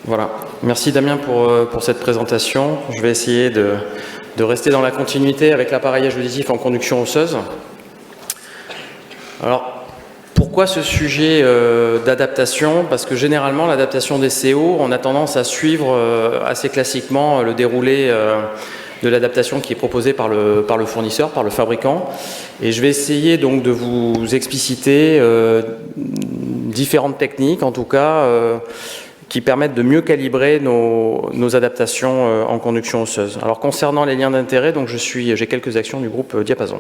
Voilà. Merci Damien pour cette présentation. Je vais essayer de rester dans la continuité avec l'appareillage auditif en conduction osseuse. Alors, pourquoi ce sujet d'adaptation? Parce que généralement, l'adaptation des CO, on a tendance à suivre assez classiquement le déroulé de l'adaptation qui est proposée par le fournisseur, par le fabricant. Et je vais essayer donc de vous expliciter différentes techniques, en tout cas, qui permettent de mieux calibrer nos adaptations en conduction osseuse. Alors concernant les liens d'intérêt, donc j'ai quelques actions du groupe Diapason.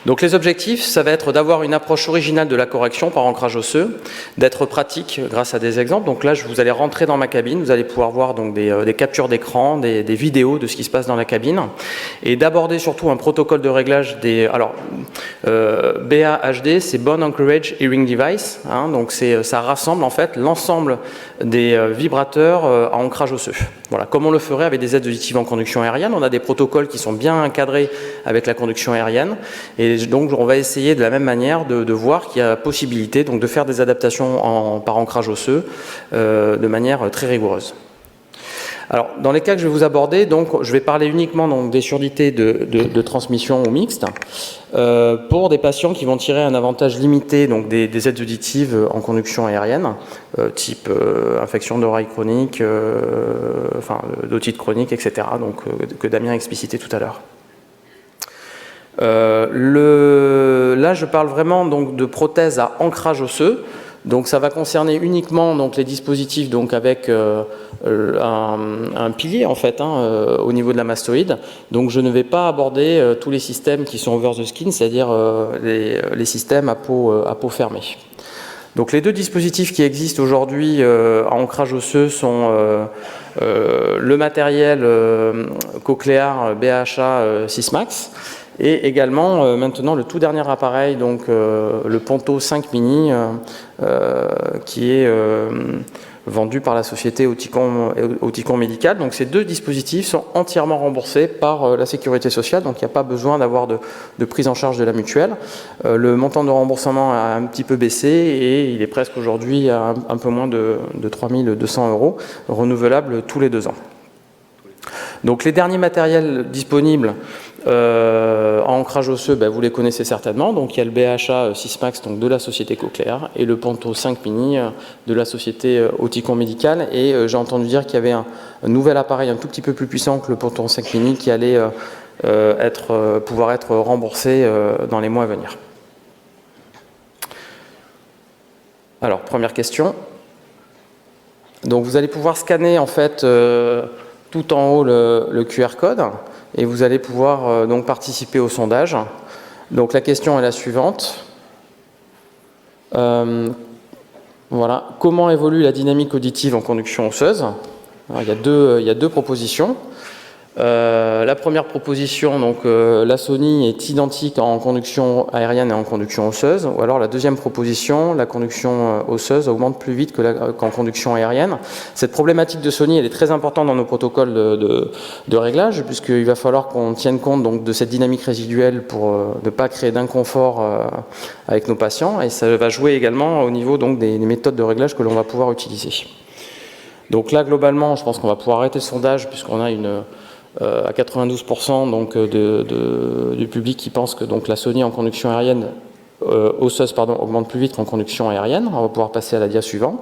Donc les objectifs, ça va être d'avoir une approche originale de la correction par ancrage osseux, d'être pratique grâce à des exemples. Donc là, vous allez rentrer dans ma cabine, vous allez pouvoir voir donc des captures d'écran, des vidéos de ce qui se passe dans la cabine, et d'aborder surtout un protocole de réglage des... Alors, BAHD, c'est Bone Anchorage Hearing Device, hein, donc ça rassemble en fait l'ensemble des vibrateurs à ancrage osseux. Voilà, comme on le ferait avec des aides auditives en conduction aérienne, on a des protocoles qui sont bien encadrés avec la conduction aérienne, et donc on va essayer de la même manière de voir qu'il y a possibilité donc, de faire des adaptations par ancrage osseux de manière très rigoureuse. Alors, dans les cas que je vais vous aborder, donc, je vais parler uniquement donc, des surdités de transmission ou mixte pour des patients qui vont tirer un avantage limité donc, des aides auditives en conduction aérienne, type infection d'oreille chronique, d'otite chronique, etc., donc, que Damien a explicité tout à l'heure. Là, je parle vraiment donc, de prothèses à ancrage osseux. Donc ça va concerner uniquement donc, les dispositifs donc, avec un pilier en fait, au niveau de la mastoïde. Donc je ne vais pas aborder tous les systèmes qui sont over the skin, c'est-à-dire les systèmes à peau fermée. Donc les deux dispositifs qui existent aujourd'hui à ancrage osseux sont le matériel cochléaire BAHA 6 Max. Et également, maintenant, le tout dernier appareil, donc le Ponto 5 Mini, qui est vendu par la société Oticon Médical. Donc ces deux dispositifs sont entièrement remboursés par la sécurité sociale, donc il n'y a pas besoin d'avoir de prise en charge de la mutuelle. Le montant de remboursement a un petit peu baissé et il est presque aujourd'hui à un peu moins de 3 200 €, renouvelable tous les 2 ans. Donc les derniers matériels disponibles en ancrage osseux, vous les connaissez certainement. Donc il y a le BAHA 6 Max donc de la société Cochléaire et le Ponto 5 Mini de la société Oticon Médical. Et j'ai entendu dire qu'il y avait un nouvel appareil un tout petit peu plus puissant que le Ponto 5 Mini qui allait pouvoir être remboursé dans les mois à venir. Alors première question. Donc vous allez pouvoir scanner en fait tout en haut le QR code et vous allez pouvoir donc participer au sondage. Donc la question est la suivante. Voilà. Comment évolue la dynamique auditive en conduction osseuse? Alors, il y a deux propositions. La première proposition, donc la Sony est identique en conduction aérienne et en conduction osseuse, ou alors la deuxième proposition, la conduction osseuse augmente plus vite qu'en conduction aérienne. Cette problématique de Sony, elle est très importante dans nos protocoles de réglage, puisqu'il va falloir qu'on tienne compte donc, de cette dynamique résiduelle pour ne pas créer d'inconfort avec nos patients, et ça va jouer également au niveau donc, des méthodes de réglage que l'on va pouvoir utiliser. Donc là, globalement, je pense qu'on va pouvoir arrêter le sondage, puisqu'on a à 92% donc, du public qui pense que donc, la Sony en conduction aérienne, osseuse augmente plus vite qu'en conduction aérienne. On va pouvoir passer à la dia suivante.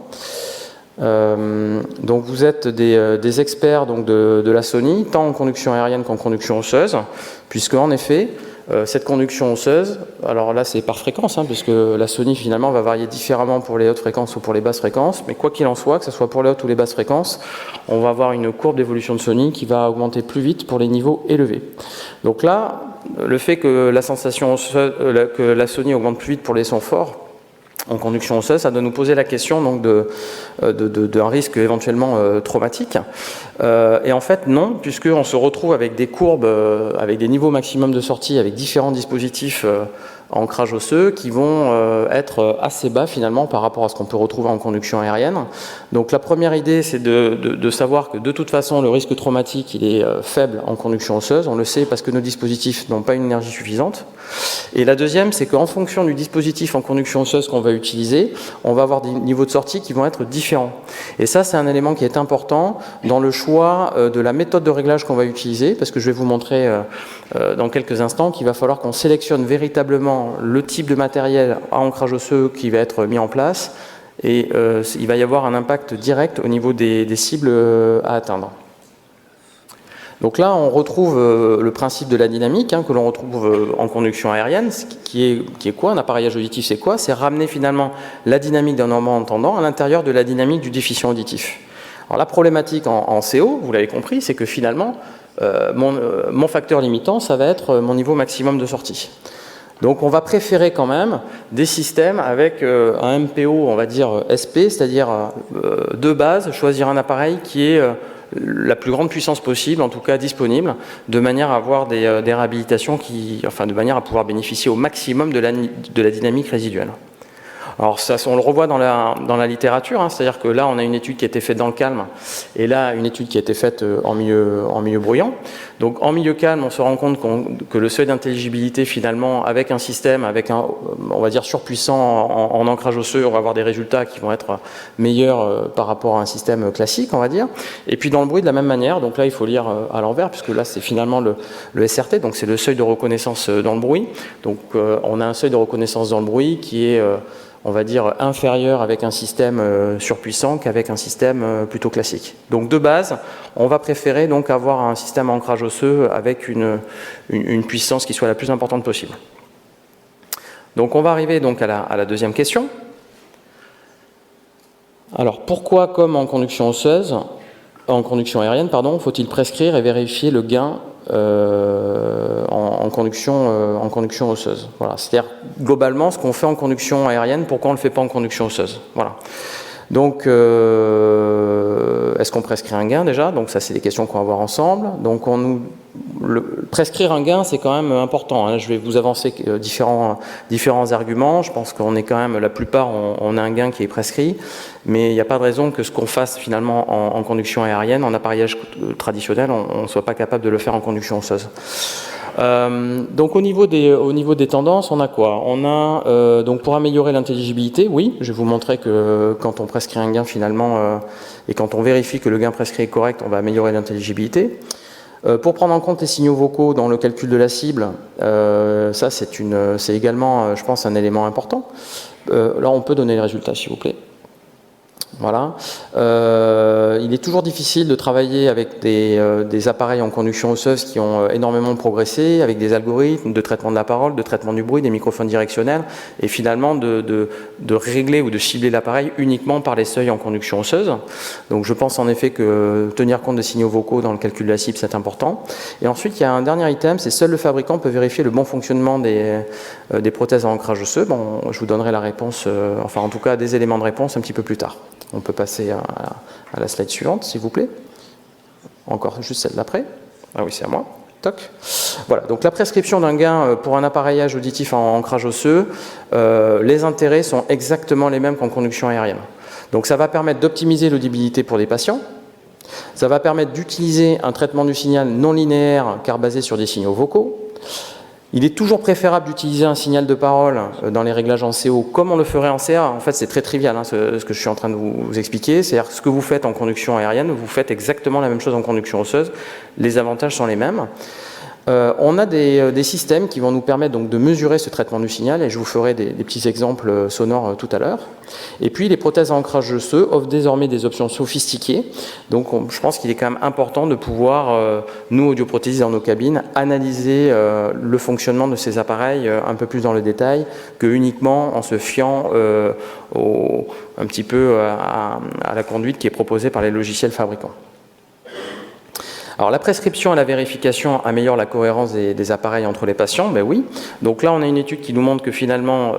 Donc vous êtes des experts donc, de la Sony, tant en conduction aérienne qu'en conduction osseuse, puisque en effet, cette conduction osseuse, alors là c'est par fréquence, puisque la Sony finalement va varier différemment pour les hautes fréquences ou pour les basses fréquences, mais quoi qu'il en soit, que ce soit pour les hautes ou les basses fréquences, on va avoir une courbe d'évolution de Sony qui va augmenter plus vite pour les niveaux élevés. Donc là, le fait que la sensation osseuse, que la Sony augmente plus vite pour les sons forts, en conduction osseuse, ça doit nous poser la question donc d'un risque éventuellement traumatique. Et en fait, non, puisqu'on se retrouve avec des courbes, avec des niveaux maximum de sortie, avec différents dispositifs en ancrage osseux qui vont être assez bas finalement par rapport à ce qu'on peut retrouver en conduction aérienne. Donc la première idée, c'est de savoir que de toute façon, le risque traumatique, il est faible en conduction osseuse. On le sait parce que nos dispositifs n'ont pas une énergie suffisante. Et la deuxième, c'est qu'en fonction du dispositif en conduction osseuse qu'on va utiliser, on va avoir des niveaux de sortie qui vont être différents. Et ça, c'est un élément qui est important dans le choix de la méthode de réglage qu'on va utiliser, parce que je vais vous montrer dans quelques instants qu'il va falloir qu'on sélectionne véritablement le type de matériel à ancrage osseux qui va être mis en place, et il va y avoir un impact direct au niveau des cibles à atteindre. Donc là, on retrouve le principe de la dynamique que l'on retrouve en conduction aérienne, qui est quoi? Un appareillage auditif, c'est quoi? C'est ramener finalement la dynamique d'un normand entendant à l'intérieur de la dynamique du déficient auditif. Alors la problématique en CO, vous l'avez compris, c'est que finalement, mon facteur limitant, ça va être mon niveau maximum de sortie. Donc on va préférer quand même des systèmes avec un MPO, on va dire SP, c'est-à-dire de base, choisir un appareil qui est la plus grande puissance possible, en tout cas disponible, de manière à avoir des réhabilitations de manière à pouvoir bénéficier au maximum de la dynamique résiduelle. Alors ça, on le revoit dans la littérature, c'est-à-dire que là, on a une étude qui a été faite dans le calme, et là, une étude qui a été faite en milieu bruyant. Donc en milieu calme, on se rend compte que le seuil d'intelligibilité, finalement, avec un système, avec on va dire, surpuissant en ancrage osseux, on va avoir des résultats qui vont être meilleurs par rapport à un système classique, on va dire. Et puis dans le bruit, de la même manière, donc là, il faut lire à l'envers, puisque là, c'est finalement le SRT, donc c'est le seuil de reconnaissance dans le bruit. Donc on a un seuil de reconnaissance dans le bruit qui est on va dire, inférieur avec un système surpuissant qu'avec un système plutôt classique. Donc de base, on va préférer donc avoir un système à ancrage osseux avec une puissance qui soit la plus importante possible. Donc on va arriver donc à la deuxième question. Alors pourquoi, comme en conduction osseuse, en conduction aérienne, faut-il prescrire et vérifier le gain en conduction osseuse? Voilà. C'est-à-dire, globalement, ce qu'on fait en conduction aérienne, pourquoi on ne le fait pas en conduction osseuse? Voilà. Donc, est-ce qu'on prescrit un gain déjà? Donc ça, c'est des questions qu'on va voir ensemble. Donc, prescrire un gain, c'est quand même important. Je vais vous avancer différents arguments. Je pense qu'on est quand même, la plupart, on a un gain qui est prescrit, mais il n'y a pas de raison que ce qu'on fasse finalement en conduction aérienne, en appareillage traditionnel, on ne soit pas capable de le faire en conduction osseuse. Donc au niveau des tendances, on a quoi? On a donc pour améliorer l'intelligibilité, oui, je vais vous montrer que quand on prescrit un gain finalement et quand on vérifie que le gain prescrit est correct, on va améliorer l'intelligibilité. Pour prendre en compte les signaux vocaux dans le calcul de la cible, ça c'est également, je pense, un élément important. Là, on peut donner les résultats, s'il vous plaît. Voilà. Il est toujours difficile de travailler avec des appareils en conduction osseuse qui ont énormément progressé, avec des algorithmes de traitement de la parole, de traitement du bruit, des microphones directionnels, et finalement de régler ou de cibler l'appareil uniquement par les seuils en conduction osseuse. Donc je pense en effet que tenir compte des signaux vocaux dans le calcul de la cible, c'est important. Et ensuite, il y a un dernier item, c'est seul le fabricant peut vérifier le bon fonctionnement des prothèses à ancrage osseux. Bon, je vous donnerai la réponse, enfin en tout cas des éléments de réponse un petit peu plus tard. On peut passer à la slide suivante, s'il vous plaît. Encore juste celle d'après. Ah oui, c'est à moi. Toc. Voilà, donc la prescription d'un gain pour un appareillage auditif en ancrage osseux, les intérêts sont exactement les mêmes qu'en conduction aérienne. Donc ça va permettre d'optimiser l'audibilité pour les patients. Ça va permettre d'utiliser un traitement du signal non linéaire car basé sur des signaux vocaux. Il est toujours préférable d'utiliser un signal de parole dans les réglages en CO comme on le ferait en CA. En fait, c'est très trivial ce que je suis en train de vous expliquer. C'est-à-dire que ce que vous faites en conduction aérienne, vous faites exactement la même chose en conduction osseuse. Les avantages sont les mêmes. On a des systèmes qui vont nous permettre donc de mesurer ce traitement du signal et je vous ferai des petits exemples sonores tout à l'heure. Et puis les prothèses à ancrage osseux offrent désormais des options sophistiquées. Donc je pense qu'il est quand même important de pouvoir, nous audioprothésistes dans nos cabines, analyser le fonctionnement de ces appareils un peu plus dans le détail que uniquement en se fiant un petit peu à la conduite qui est proposée par les logiciels fabricants. Alors la prescription et la vérification améliorent la cohérence des appareils entre les patients, ben oui. Donc là on a une étude qui nous montre que finalement,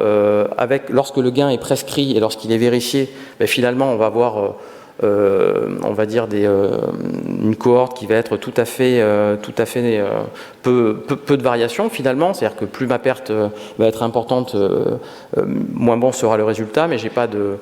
lorsque le gain est prescrit et lorsqu'il est vérifié, ben finalement on va avoir, on va dire une cohorte qui va être tout à fait peu de variations finalement, c'est-à-dire que plus ma perte va être importante, moins bon sera le résultat, mais j'ai pas de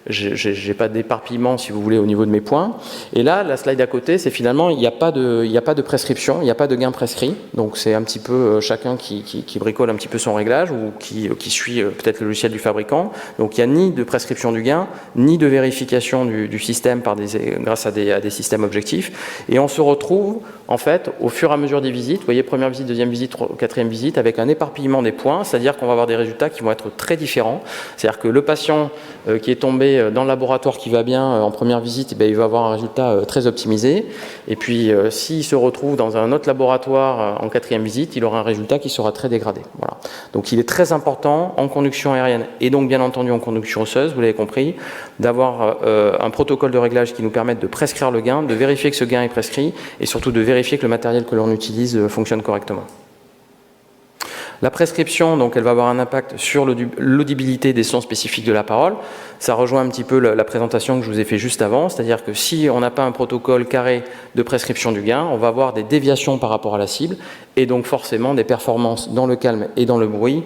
j'ai pas d'éparpillement, si vous voulez, au niveau de mes points. Et là, la slide à côté, c'est finalement, il n'y a pas de prescription, il n'y a pas de gain prescrit. Donc c'est un petit peu chacun qui bricole un petit peu son réglage ou qui suit peut-être le logiciel du fabricant. Donc il n'y a ni de prescription du gain, ni de vérification du système grâce à des systèmes objectifs. Et on se retrouve, en fait, au fur et à mesure des visites, vous voyez, première visite, deuxième visite, quatrième visite, avec un éparpillement des points, c'est-à-dire qu'on va avoir des résultats qui vont être très différents. C'est-à-dire que le patient qui est tombé dans le laboratoire qui va bien en première visite, il va avoir un résultat très optimisé. Et puis, s'il se retrouve dans un autre laboratoire en quatrième visite, il aura un résultat qui sera très dégradé. Voilà. Donc, il est très important en conduction aérienne et donc, bien entendu, en conduction osseuse, vous l'avez compris, d'avoir un protocole de réglage qui nous permette de prescrire le gain, de vérifier que ce gain est prescrit et surtout de vérifier que le matériel que l'on utilise fonctionne correctement. La prescription, donc, elle va avoir un impact sur l'audibilité des sons spécifiques de la parole. Ça rejoint un petit peu la présentation que je vous ai fait juste avant, c'est-à-dire que si on n'a pas un protocole carré de prescription du gain, on va avoir des déviations par rapport à la cible et donc forcément des performances dans le calme et dans le bruit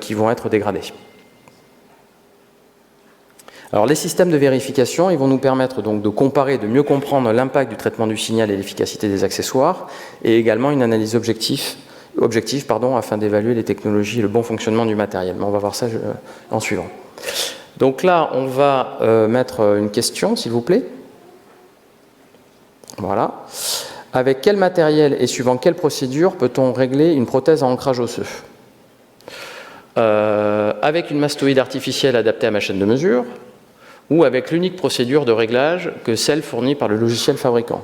qui vont être dégradées. Alors les systèmes de vérification, ils vont nous permettre donc de comparer, de mieux comprendre l'impact du traitement du signal et l'efficacité des accessoires et également une analyse objective afin d'évaluer les technologies et le bon fonctionnement du matériel. Mais on va voir ça en suivant. Donc là, on va mettre une question, s'il vous plaît. Voilà. Avec quel matériel et suivant quelle procédure peut-on régler une prothèse à ancrage osseux ? Avec une mastoïde artificielle adaptée à ma chaîne de mesure ou avec l'unique procédure de réglage que celle fournie par le logiciel fabricant.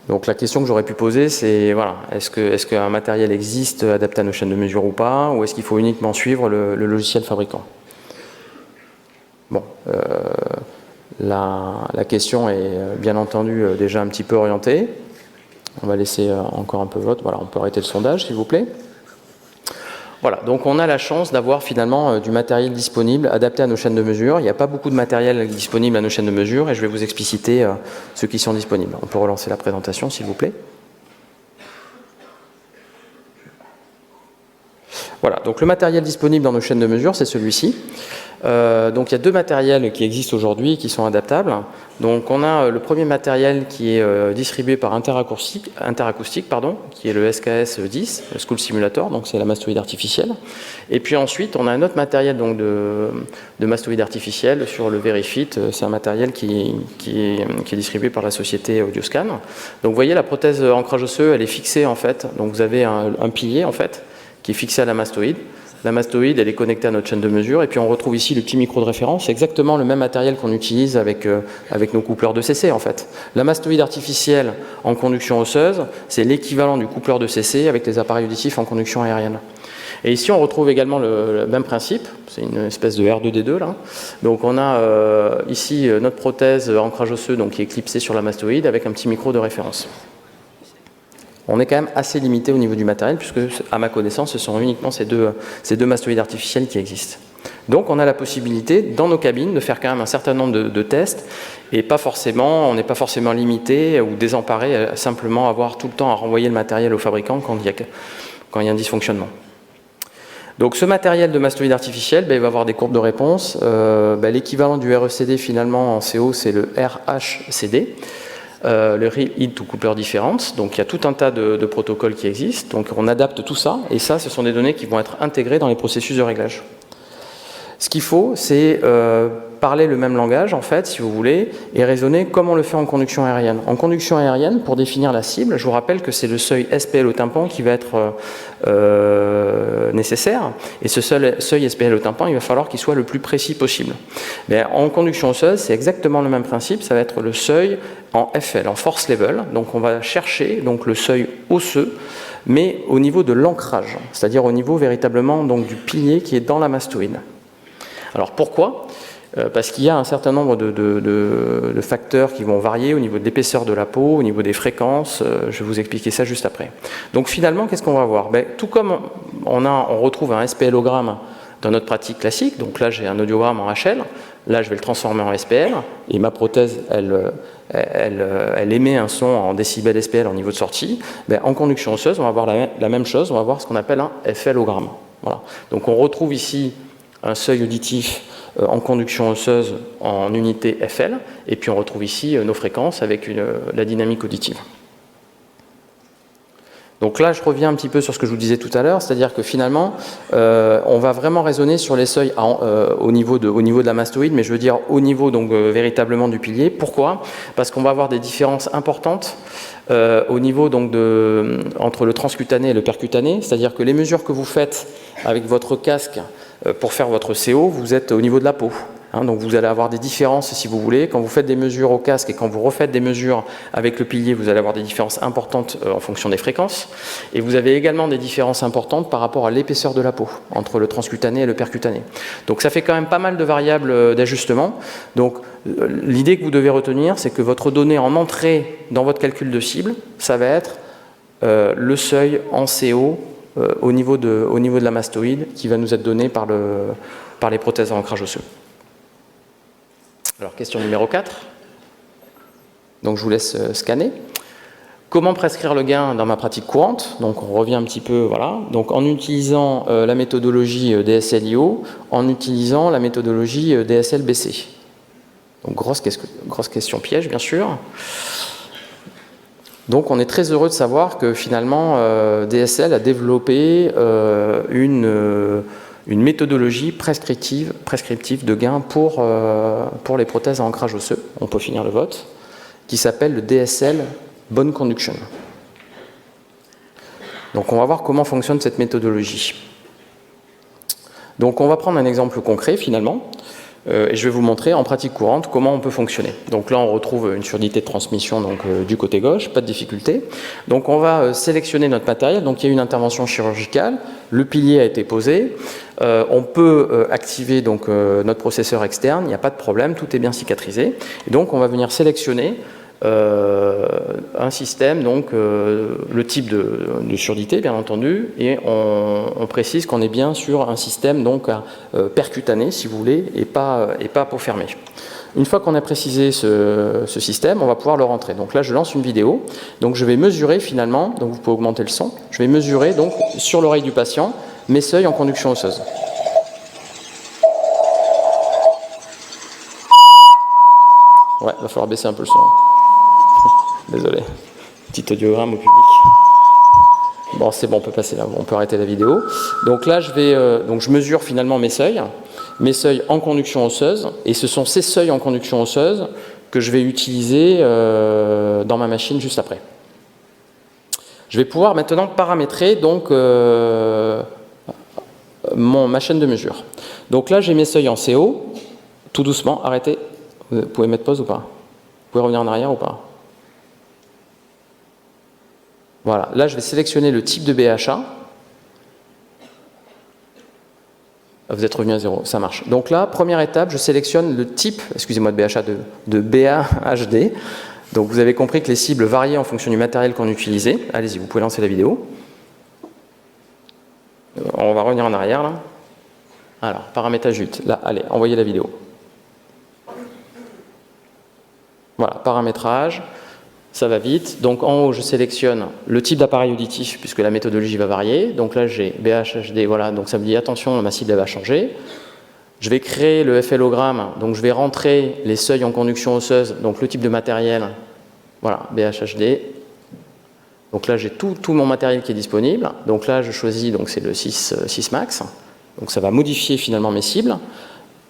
Donc la question que j'aurais pu poser, c'est voilà, est-ce qu'un matériel existe adapté à nos chaînes de mesure ou pas, ou est-ce qu'il faut uniquement suivre le logiciel fabricant? Bon, la question est bien entendu déjà un petit peu orientée. On va laisser encore un peu vote. Voilà, on peut arrêter le sondage, s'il vous plaît. Voilà, donc on a la chance d'avoir finalement du matériel disponible adapté à nos chaînes de mesure. Il n'y a pas beaucoup de matériel disponible à nos chaînes de mesure et je vais vous expliciter ceux qui sont disponibles. On peut relancer la présentation, s'il vous plaît. Voilà, donc le matériel disponible dans nos chaînes de mesure, c'est celui-ci. Donc il y a deux matériels qui existent aujourd'hui et qui sont adaptables. Donc on a le premier matériel qui est distribué par Interacoustique, qui est le SKS-10, le School Simulator, donc c'est la mastoïde artificielle. Et puis ensuite on a un autre matériel donc, de mastoïde artificielle sur le Verifit, c'est un matériel qui est distribué par la société Audioscan. Donc vous voyez la prothèse ancrage osseux, elle est fixée en fait, donc vous avez un pilier en fait, qui est fixé à la mastoïde. La mastoïde, elle est connectée à notre chaîne de mesure. Et puis on retrouve ici le petit micro de référence. C'est exactement le même matériel qu'on utilise avec nos coupleurs de CC en fait. La mastoïde artificielle en conduction osseuse, c'est l'équivalent du coupleur de CC avec les appareils auditifs en conduction aérienne. Et ici, on retrouve également le même principe. C'est une espèce de R2D2 là. Donc on a ici notre prothèse ancrage osseux donc, qui est clipsée sur la mastoïde avec un petit micro de référence. On est quand même assez limité au niveau du matériel puisque, à ma connaissance, ce sont uniquement ces deux mastoïdes artificiels qui existent. Donc, on a la possibilité, dans nos cabines, de faire quand même un certain nombre de tests et on n'est pas forcément limité ou désemparé à simplement avoir tout le temps à renvoyer le matériel au fabricant quand il y a un dysfonctionnement. Donc, ce matériel de mastoïde artificiel, il va avoir des courbes de réponse. L'équivalent du RECD, finalement, en CO, c'est le RHCD. Le Real Head to Coupler Difference, donc il y a tout un tas de protocoles qui existent, donc on adapte tout ça, et ça ce sont des données qui vont être intégrées dans les processus de réglage. Ce qu'il faut, c'est parler le même langage, en fait, si vous voulez, et raisonner comme on le fait en conduction aérienne. En conduction aérienne, pour définir la cible, je vous rappelle que c'est le seuil SPL au tympan qui va être nécessaire, et ce seuil SPL au tympan, il va falloir qu'il soit le plus précis possible. Mais en conduction osseuse, c'est exactement le même principe, ça va être le seuil en FL, en force level, donc on va chercher donc, le seuil osseux, mais au niveau de l'ancrage, c'est-à-dire au niveau véritablement donc, du pilier qui est dans la mastoïde. Alors pourquoi ? Parce qu'il y a un certain nombre de facteurs qui vont varier au niveau de l'épaisseur de la peau, au niveau des fréquences, je vais vous expliquer ça juste après. Donc finalement, qu'est-ce qu'on va voir ? Tout comme on retrouve un SPL-ogramme dans notre pratique classique, donc là j'ai un audiogramme en HL, là je vais le transformer en SPL, et ma prothèse, elle émet un son en décibels SPL en niveau de sortie. En conduction osseuse, on va voir la même chose, on va voir ce qu'on appelle un FL-ogramme. Voilà. Donc on retrouve ici un seuil auditif en conduction osseuse en unité FL, et puis on retrouve ici nos fréquences avec la dynamique auditive. Donc là, je reviens un petit peu sur ce que je vous disais tout à l'heure, c'est-à-dire que finalement, on va vraiment raisonner sur les seuils au niveau de la mastoïde, mais je veux dire au niveau donc véritablement du pilier. Pourquoi? Parce qu'on va avoir des différences importantes au niveau donc entre le transcutané et le percutané, c'est-à-dire que les mesures que vous faites avec votre casque pour faire votre CO, vous êtes au niveau de la peau. Donc vous allez avoir des différences si vous voulez. Quand vous faites des mesures au casque et quand vous refaites des mesures avec le pilier, vous allez avoir des différences importantes en fonction des fréquences. Et vous avez également des différences importantes par rapport à l'épaisseur de la peau entre le transcutané et le percutané. Donc ça fait quand même pas mal de variables d'ajustement. Donc l'idée que vous devez retenir, c'est que votre donnée en entrée dans votre calcul de cible, ça va être le seuil en CO au niveau de la mastoïde qui va nous être donné par les prothèses à ancrage osseux. Alors, question numéro 4. Donc, je vous laisse scanner. Comment prescrire le gain dans ma pratique courante? Donc, on revient un petit peu, voilà. Donc, en utilisant la méthodologie DSL-IO, en utilisant la méthodologie DSL-BC. Donc, grosse question piège, bien sûr. Donc, on est très heureux de savoir que finalement, DSL a développé une méthodologie prescriptive de gain pour les prothèses à ancrage osseux, on peut finir le vote, qui s'appelle le DSL Bone Conduction. Donc on va voir comment fonctionne cette méthodologie. Donc on va prendre un exemple concret finalement, et je vais vous montrer en pratique courante comment on peut fonctionner. Donc là on retrouve une surdité de transmission donc, du côté gauche, pas de difficulté. Donc on va sélectionner notre matériel, donc il y a eu une intervention chirurgicale, le pilier a été posé, on peut activer donc, notre processeur externe, il n'y a pas de problème, tout est bien cicatrisé. Et donc on va venir sélectionner un système, donc le type de surdité bien entendu, et on précise qu'on est bien sur un système donc percutané si vous voulez, et pas peau fermée. Une fois qu'on a précisé ce système, on va pouvoir le rentrer. Donc là je lance une vidéo, donc je vais mesurer finalement, donc vous pouvez augmenter le son, je vais mesurer donc sur l'oreille du patient mes seuils en conduction osseuse. Ouais, va falloir baisser un peu le son. Désolé, petit audiogramme au public. Bon, c'est bon, on peut passer là, on peut arrêter la vidéo. Donc là, je mesure finalement mes seuils en conduction osseuse, et ce sont ces seuils en conduction osseuse que je vais utiliser dans ma machine juste après. Je vais pouvoir maintenant paramétrer donc ma chaîne de mesure. Donc là, j'ai mes seuils en CO, tout doucement, arrêtez. Vous pouvez mettre pause ou pas? Vous pouvez revenir en arrière ou pas? Voilà, là je vais sélectionner le type de BHA. Vous êtes revenu à 0, ça marche. Donc là, première étape, je sélectionne le type, excusez-moi de BHA, de BAHD. Donc vous avez compris que les cibles variaient en fonction du matériel qu'on utilisait. Allez-y, vous pouvez lancer la vidéo. On va revenir en arrière là. Alors, paramétrage UT. Là, allez, envoyez la vidéo. Voilà, paramétrage. Ça va vite. Donc en haut, je sélectionne le type d'appareil auditif puisque la méthodologie va varier. Donc là, j'ai BHD, voilà. Donc ça me dit attention, ma cible elle va changer. Je vais créer le FLogramme. Donc je vais rentrer les seuils en conduction osseuse. Donc le type de matériel, voilà, BHD. Donc là, j'ai tout mon matériel qui est disponible. Donc là, je choisis, donc c'est le 6 max. Donc ça va modifier finalement mes cibles.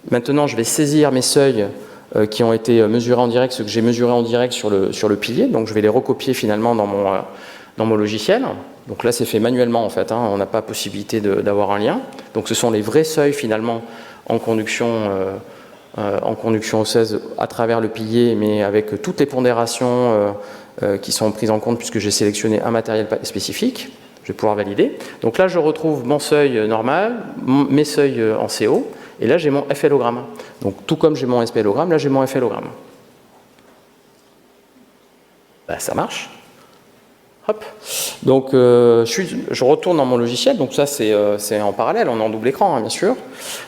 Maintenant, je vais saisir mes seuils qui ont été mesurés en direct, ceux que j'ai mesurés en direct sur le pilier. Donc je vais les recopier finalement dans mon logiciel. Donc là c'est fait manuellement en fait, on n'a pas possibilité d'avoir un lien. Donc ce sont les vrais seuils finalement en conduction osseuse à travers le pilier, mais avec toutes les pondérations qui sont prises en compte puisque j'ai sélectionné un matériel spécifique. Je vais pouvoir valider. Donc là je retrouve mon seuil normal, mes seuils en CO. Et là, j'ai mon FLogramme. Donc, tout comme j'ai mon SPLogramme, là, j'ai mon FLogramme. Ben, ça marche. Hop. Donc, je retourne dans mon logiciel. Donc, ça, c'est en parallèle. On est en double écran, hein, bien sûr.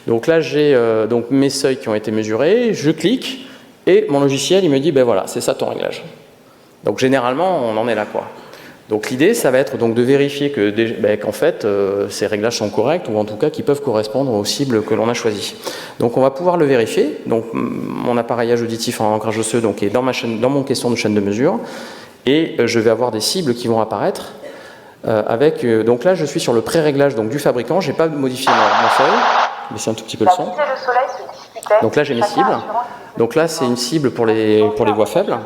Donc, là, j'ai donc mes seuils qui ont été mesurés. Je clique et mon logiciel, il me dit, ben voilà, c'est ça ton réglage. Donc, généralement, on en est là, quoi. Donc l'idée, ça va être donc de vérifier qu'en fait, ces réglages sont corrects, ou en tout cas qu'ils peuvent correspondre aux cibles que l'on a choisies. Donc on va pouvoir le vérifier. Donc mon appareillage auditif en ancrage osseux donc, est dans mon caisson de chaîne de mesure, et je vais avoir des cibles qui vont apparaître. Donc là, je suis sur le pré-réglage du fabricant, je n'ai pas modifié mon seuil, mais c'est un tout petit peu le son. Donc là, j'ai mes cibles. Donc là, c'est une cible pour les voix faibles.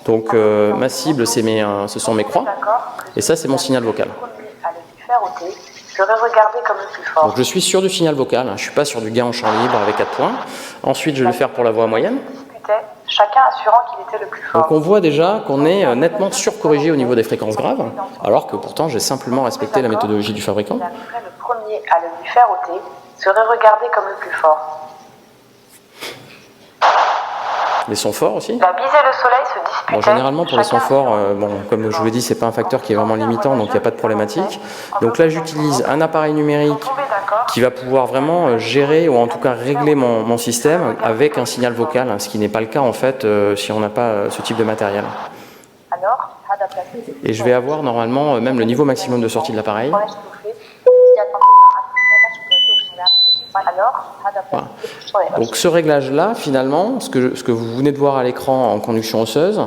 Donc ma cible, ce sont mes croix, et ça, c'est mon signal vocal. Donc je suis sur du signal vocal, je ne suis pas sur du gain en champ libre avec 4 points. Ensuite, je vais le faire pour la voix moyenne. Chacun assurant qu'il était le plus fort. Donc on voit déjà qu'on est nettement surcorrigé au niveau des fréquences graves, alors que pourtant j'ai simplement respecté la méthodologie du fabricant. Le premier à le lui faire ôter serait regardé comme le plus fort. Les sons forts aussi. La bise et le soleil se disputaient. Bon, généralement pour les sons forts, comme je vous l'ai dit, c'est pas un facteur qui est vraiment limitant, donc il n'y a pas de problématique. Donc là j'utilise un appareil numérique qui va pouvoir vraiment gérer ou en tout cas régler mon système avec un signal vocal, ce qui n'est pas le cas en fait si on n'a pas ce type de matériel. Et je vais avoir normalement même le niveau maximum de sortie de l'appareil. Voilà. Donc ce réglage-là, finalement, ce que vous venez de voir à l'écran en conduction osseuse,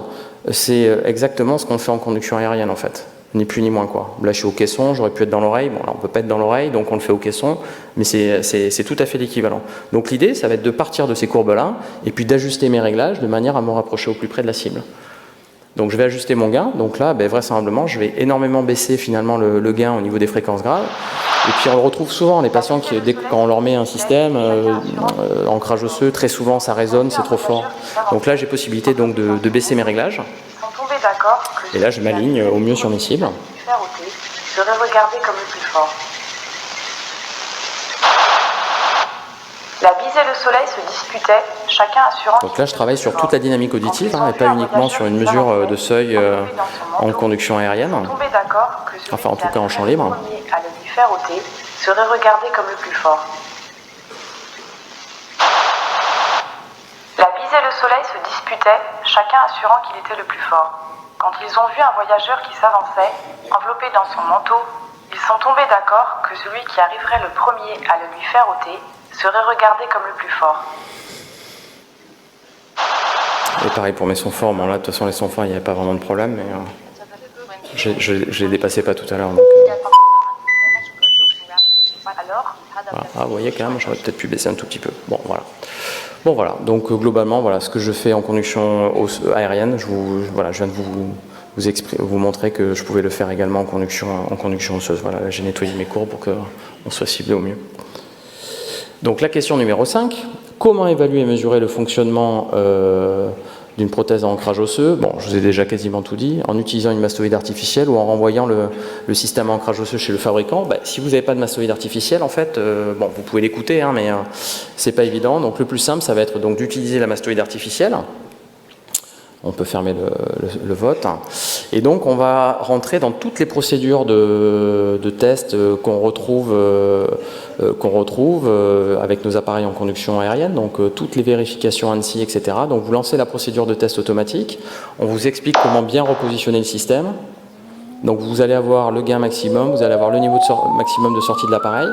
c'est exactement ce qu'on fait en conduction aérienne en fait. Ni plus ni moins quoi. Là je suis au caisson, j'aurais pu être dans l'oreille, bon là on peut pas être dans l'oreille, donc on le fait au caisson, mais c'est tout à fait l'équivalent. Donc l'idée, ça va être de partir de ces courbes-là, et puis d'ajuster mes réglages de manière à me rapprocher au plus près de la cible. Donc je vais ajuster mon gain, donc là vraisemblablement je vais énormément baisser finalement le gain au niveau des fréquences graves. Et puis on le retrouve souvent, les patients quand on leur met un système, ancrage osseux, très souvent ça résonne, c'est trop fort. Donc là j'ai possibilité donc de baisser mes réglages. Et là je m'aligne au mieux sur mes cibles. Serait regardé comme le plus fort. La bise et le soleil se disputaient, chacun assurant... Donc là je travaille sur toute la dynamique auditive, et pas uniquement sur une mesure de seuil en conduction aérienne, enfin en tout cas en champ libre. Le premier à le lui faire ôter serait regardé comme le plus fort. La bise et le soleil se disputaient, chacun assurant qu'il était le plus fort. Quand ils ont vu un voyageur qui s'avançait, enveloppé dans son manteau, ils sont tombés d'accord que celui qui arriverait le premier à le lui faire ôter serait regardé comme le plus fort. Et pareil pour mes sons forts, bon là de toute façon les sons forts il n'y avait pas vraiment de problème, mais je les dépassais pas tout à l'heure. Voilà. Ah, vous voyez quand même, j'aurais peut-être pu baisser un tout petit peu. Bon voilà, donc globalement voilà ce que je fais en conduction aérienne, je viens de vous montrer que je pouvais le faire également en conduction osseuse. Voilà, j'ai nettoyé mes courbes pour qu'on soit ciblé au mieux. Donc la question numéro 5, comment évaluer et mesurer le fonctionnement d'une prothèse à ancrage osseux? Bon, je vous ai déjà quasiment tout dit, en utilisant une mastoïde artificielle ou en renvoyant le système à ancrage osseux chez le fabricant. Si vous n'avez pas de mastoïde artificielle, en fait, vous pouvez l'écouter, hein, mais c'est pas évident. Donc le plus simple, ça va être donc d'utiliser la mastoïde artificielle. On peut fermer le vote. Et donc on va rentrer dans toutes les procédures de test qu'on retrouve avec nos appareils en conduction aérienne, donc toutes les vérifications ANSI, etc. Donc vous lancez la procédure de test automatique, on vous explique comment bien repositionner le système. Donc vous allez avoir le gain maximum, vous allez avoir le niveau maximum de sortie de l'appareil,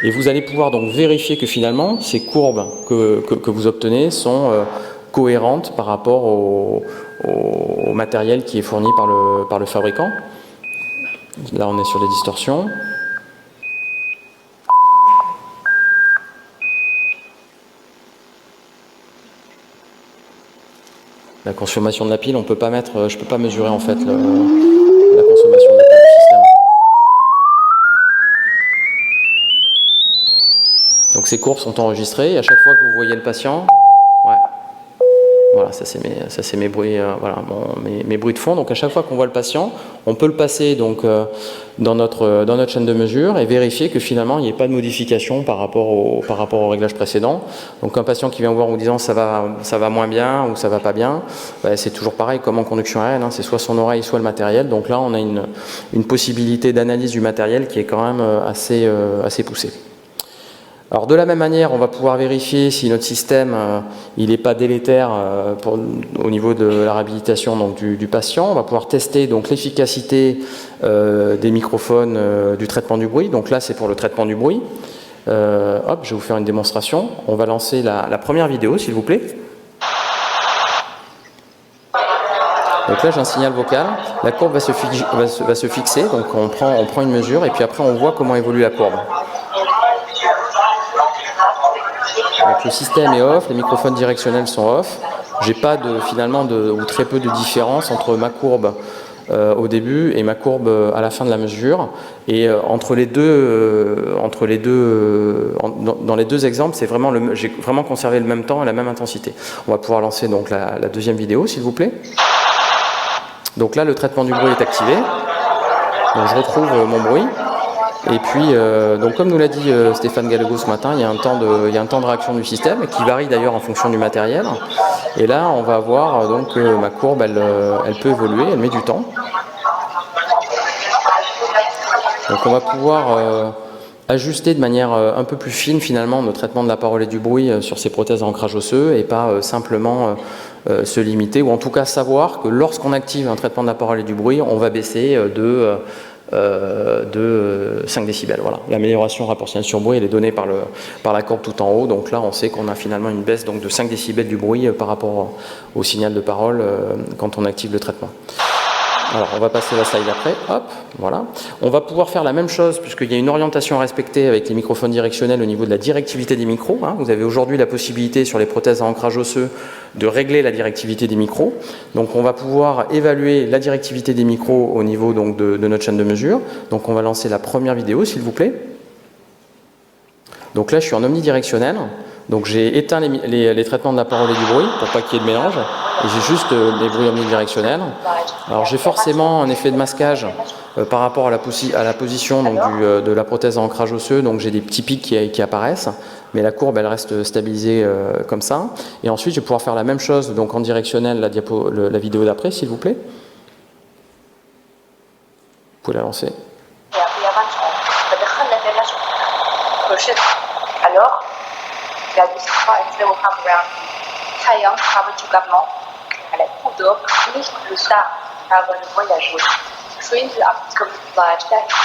et vous allez pouvoir donc vérifier que finalement ces courbes que vous obtenez sont cohérente par rapport au matériel qui est fourni par le fabricant. Là on est sur les distorsions. La consommation de la pile, je peux pas mesurer en fait la consommation de la pile du système. Donc ces courbes sont enregistrées et à chaque fois que vous voyez le patient, voilà, ça c'est mes bruits, mes bruits de fond. Donc à chaque fois qu'on voit le patient, on peut le passer donc dans notre chaîne de mesure et vérifier que finalement il n'y ait pas de modification par rapport au réglage précédent. Donc un patient qui vient voir en vous disant ça va moins bien ou ça va pas bien, c'est toujours pareil comme en conduction aérienne, hein, c'est soit son oreille soit le matériel. Donc là on a une possibilité d'analyse du matériel qui est quand même assez poussée. Alors de la même manière, on va pouvoir vérifier si notre système il n'est pas délétère au niveau de la réhabilitation donc, du patient. On va pouvoir tester donc l'efficacité des microphones du traitement du bruit. Donc là, c'est pour le traitement du bruit. Hop, je vais vous faire une démonstration. On va lancer la première vidéo, s'il vous plaît. Donc là, j'ai un signal vocal. La courbe va se fixer. Donc on prend une mesure et puis après, on voit comment évolue la courbe. Donc le système est off, les microphones directionnels sont off. J'ai pas finalement ou très peu de différence entre ma courbe au début et ma courbe à la fin de la mesure. Et dans les deux exemples, j'ai vraiment conservé le même temps et la même intensité. On va pouvoir lancer donc la deuxième vidéo, s'il vous plaît. Donc là, le traitement du bruit est activé. Donc je retrouve mon bruit. Et puis, donc comme nous l'a dit Stéphane Gallego ce matin, il y a un temps de réaction du système qui varie d'ailleurs en fonction du matériel. Et là, on va voir donc ma courbe, elle peut évoluer, elle met du temps. Donc on va pouvoir ajuster de manière un peu plus fine finalement le traitement de la parole et du bruit sur ces prothèses à ancrage osseux et pas simplement se limiter, ou en tout cas savoir que lorsqu'on active un traitement de la parole et du bruit, on va baisser de 5 décibels. Voilà. L'amélioration rapportionnelle sur bruit, elle est donnée par la courbe tout en haut. Donc là, on sait qu'on a finalement une baisse donc, de 5 décibels du bruit par rapport au signal de parole quand on active le traitement. Alors, on va passer la slide après. Hop, voilà. On va pouvoir faire la même chose puisqu'il y a une orientation à respecter avec les microphones directionnels au niveau de la directivité des micros. Hein. Vous avez aujourd'hui la possibilité sur les prothèses à ancrage osseux de régler la directivité des micros. Donc, on va pouvoir évaluer la directivité des micros au niveau donc, de notre chaîne de mesure. Donc, on va lancer la première vidéo, s'il vous plaît. Donc là, je suis en omnidirectionnel. Donc j'ai éteint les traitements de la parole et du bruit pour pas qu'il y ait de mélange. Et j'ai juste les bruits omnidirectionnels. Alors j'ai forcément un effet de masquage par rapport à la position donc, de la prothèse à ancrage osseux. Donc j'ai des petits pics qui apparaissent. Mais la courbe, elle reste stabilisée comme ça. Et ensuite, je vais pouvoir faire la même chose donc en directionnel, la vidéo d'après, s'il vous plaît. Vous pouvez la lancer. Alors, la discussion est au campground. Taeyang travaille du gouvernement. Elle est pour d'or, nicht le star, avant le voyage. Train de l'Apple Flight,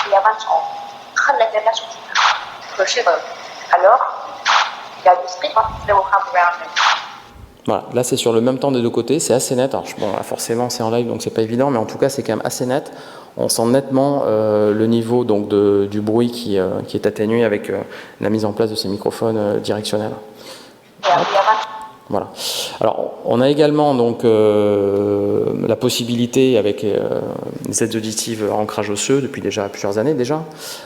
il y a 20 ans. Alors, la discussion est au campground. Voilà, là c'est sur le même temps des deux côtés, c'est assez net. Alors, bon, forcément c'est en live donc c'est pas évident, mais en tout cas c'est quand même assez net. On sent nettement le niveau donc, du bruit qui est atténué avec la mise en place de ces microphones directionnels. Voilà. Alors, on a également donc la possibilité avec les aides auditives à ancrage osseux depuis déjà plusieurs années déjà,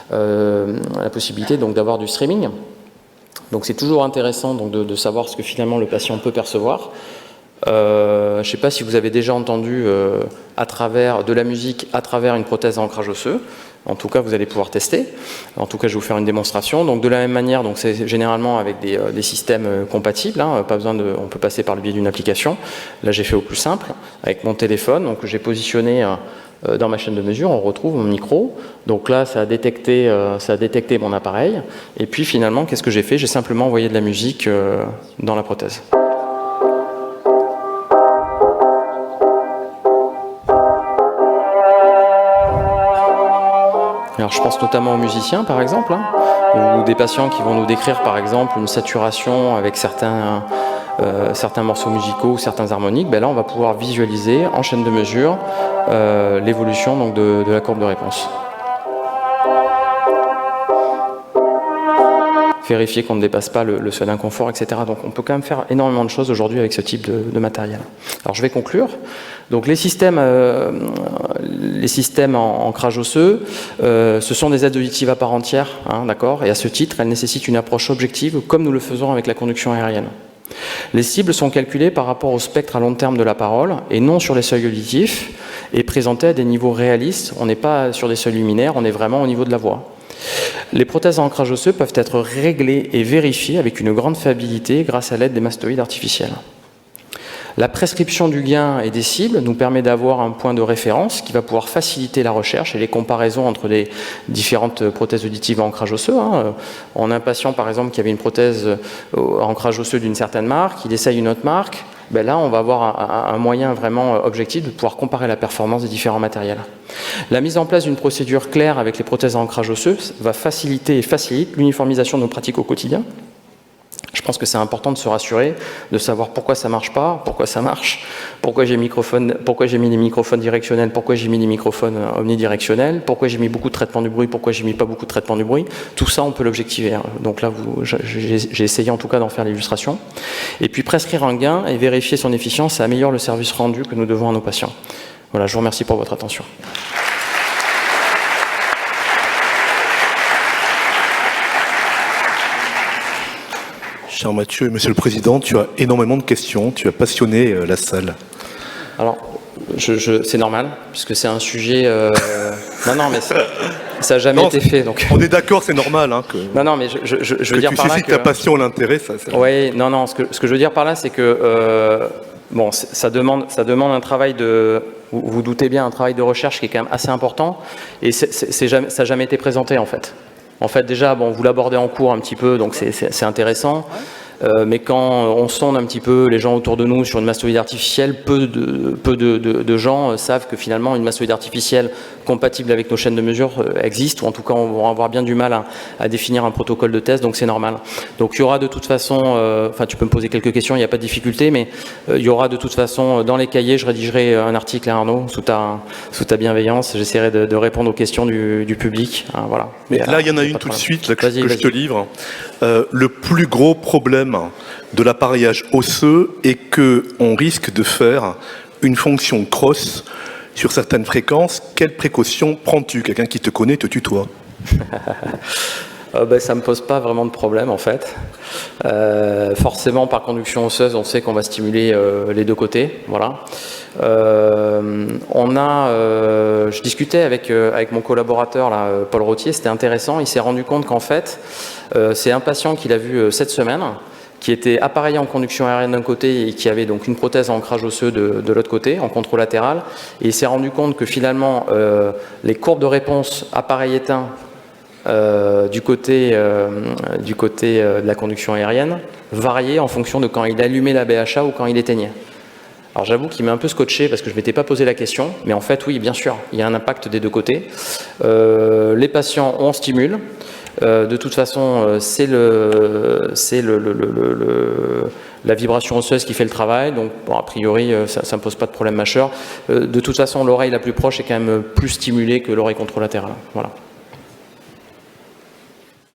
la possibilité donc d'avoir du streaming. Donc c'est toujours intéressant donc, de savoir ce que finalement le patient peut percevoir. Je ne sais pas si vous avez déjà entendu à travers de la musique à travers une prothèse à ancrage osseux. En tout cas, vous allez pouvoir tester. En tout cas, je vais vous faire une démonstration. Donc, de la même manière, donc c'est généralement avec des systèmes compatibles. Hein, pas besoin on peut passer par le biais d'une application. Là, j'ai fait au plus simple avec mon téléphone. Donc, j'ai positionné dans ma chaîne de mesure. On retrouve mon micro. Donc là, ça a détecté mon appareil. Et puis, finalement, qu'est-ce que j'ai fait? J'ai simplement envoyé de la musique dans la prothèse. Alors, je pense notamment aux musiciens, par exemple, hein, ou des patients qui vont nous décrire, par exemple, une saturation avec certains morceaux musicaux ou certains harmoniques. Ben là, on va pouvoir visualiser en chaîne de mesure l'évolution donc, de la courbe de réponse. Vérifier qu'on ne dépasse pas le seuil d'inconfort, etc. Donc on peut quand même faire énormément de choses aujourd'hui avec ce type de matériel. Alors je vais conclure. Donc les systèmes en ancrage osseux, ce sont des aides auditives à part entière, hein, d'accord. Et à ce titre, elles nécessitent une approche objective, comme nous le faisons avec la conduction aérienne. Les cibles sont calculées par rapport au spectre à long terme de la parole et non sur les seuils auditifs et présentées à des niveaux réalistes. On n'est pas sur des seuils luminaires, on est vraiment au niveau de la voix. Les prothèses à ancrage osseux peuvent être réglées et vérifiées avec une grande fiabilité grâce à l'aide des mastoïdes artificiels. La prescription du gain et des cibles nous permet d'avoir un point de référence qui va pouvoir faciliter la recherche et les comparaisons entre les différentes prothèses auditives à ancrage osseux. On a un patient, par exemple, qui avait une prothèse à ancrage osseux d'une certaine marque, il essaye une autre marque. Ben là, on va avoir un moyen vraiment objectif de pouvoir comparer la performance des différents matériels. La mise en place d'une procédure claire avec les prothèses à ancrage osseux va faciliter et facilite l'uniformisation de nos pratiques au quotidien. Je pense que c'est important de se rassurer, de savoir pourquoi ça marche pas, pourquoi ça marche, pourquoi j'ai mis des microphones directionnels, pourquoi j'ai mis des microphones omnidirectionnels, pourquoi j'ai mis beaucoup de traitement du bruit, pourquoi j'ai mis pas beaucoup de traitement du bruit. Tout ça, on peut l'objectiver. Donc là, j'ai essayé en tout cas d'en faire l'illustration. Et puis prescrire un gain et vérifier son efficience, ça améliore le service rendu que nous devons à nos patients. Voilà, je vous remercie pour votre attention. Cher Mathieu et Monsieur le Président, tu as énormément de questions, tu as passionné la salle. Alors, c'est normal, puisque c'est un sujet... Non, mais ça n'a jamais été fait. Donc... On est d'accord, c'est normal. Hein, non, mais je veux dire par là que... ta passion, l'intérêt, ça... Oui, non, ce que je veux dire par là, c'est que... bon, ça demande un travail de... Vous doutez bien, un travail de recherche qui est quand même assez important, et ça n'a jamais été présenté, en fait. En fait, déjà, bon, vous l'abordez en cours un petit peu, donc c'est intéressant. Mais quand on sonde un petit peu les gens autour de nous sur une mastoïde artificielle, peu de gens savent que finalement une mastoïde artificielle compatible avec nos chaînes de mesure existe, ou en tout cas on va avoir bien du mal à définir un protocole de test, donc c'est normal. Donc il y aura de toute façon, enfin tu peux me poser quelques questions, il n'y a pas de difficulté, mais il y aura de toute façon dans les cahiers, je rédigerai un article à Arnaud, sous ta bienveillance, j'essaierai de répondre aux questions du public. Hein, voilà. Mais là il y en a une tout de suite là, que je te livre. Le plus gros problème de l'appareillage osseux est qu'on risque de faire une fonction cross sur certaines fréquences. Quelles précautions prends-tu? Quelqu'un qui te connaît te tutoie. Ça ne me pose pas vraiment de problème en fait. Forcément par conduction osseuse on sait qu'on va stimuler les deux côtés. Voilà. Je discutais avec mon collaborateur là, Paul Rottier, c'était intéressant, il s'est rendu compte qu'en fait c'est un patient qu'il a vu cette semaine qui était appareillé en conduction aérienne d'un côté et qui avait donc une prothèse à ancrage osseux de l'autre côté, en controlatéral, et il s'est rendu compte que finalement les courbes de réponse appareil éteint du côté de la conduction aérienne variaient en fonction de quand il allumait la BHA ou quand il éteignait. Alors j'avoue qu'il m'a un peu scotché parce que je ne m'étais pas posé la question, mais en fait oui, bien sûr, il y a un impact des deux côtés. Les patients, on stimule. De toute façon, c'est la vibration osseuse qui fait le travail, donc bon, a priori ça ne me pose pas de problème majeur. De toute façon, l'oreille la plus proche est quand même plus stimulée que l'oreille contralatérale. Voilà.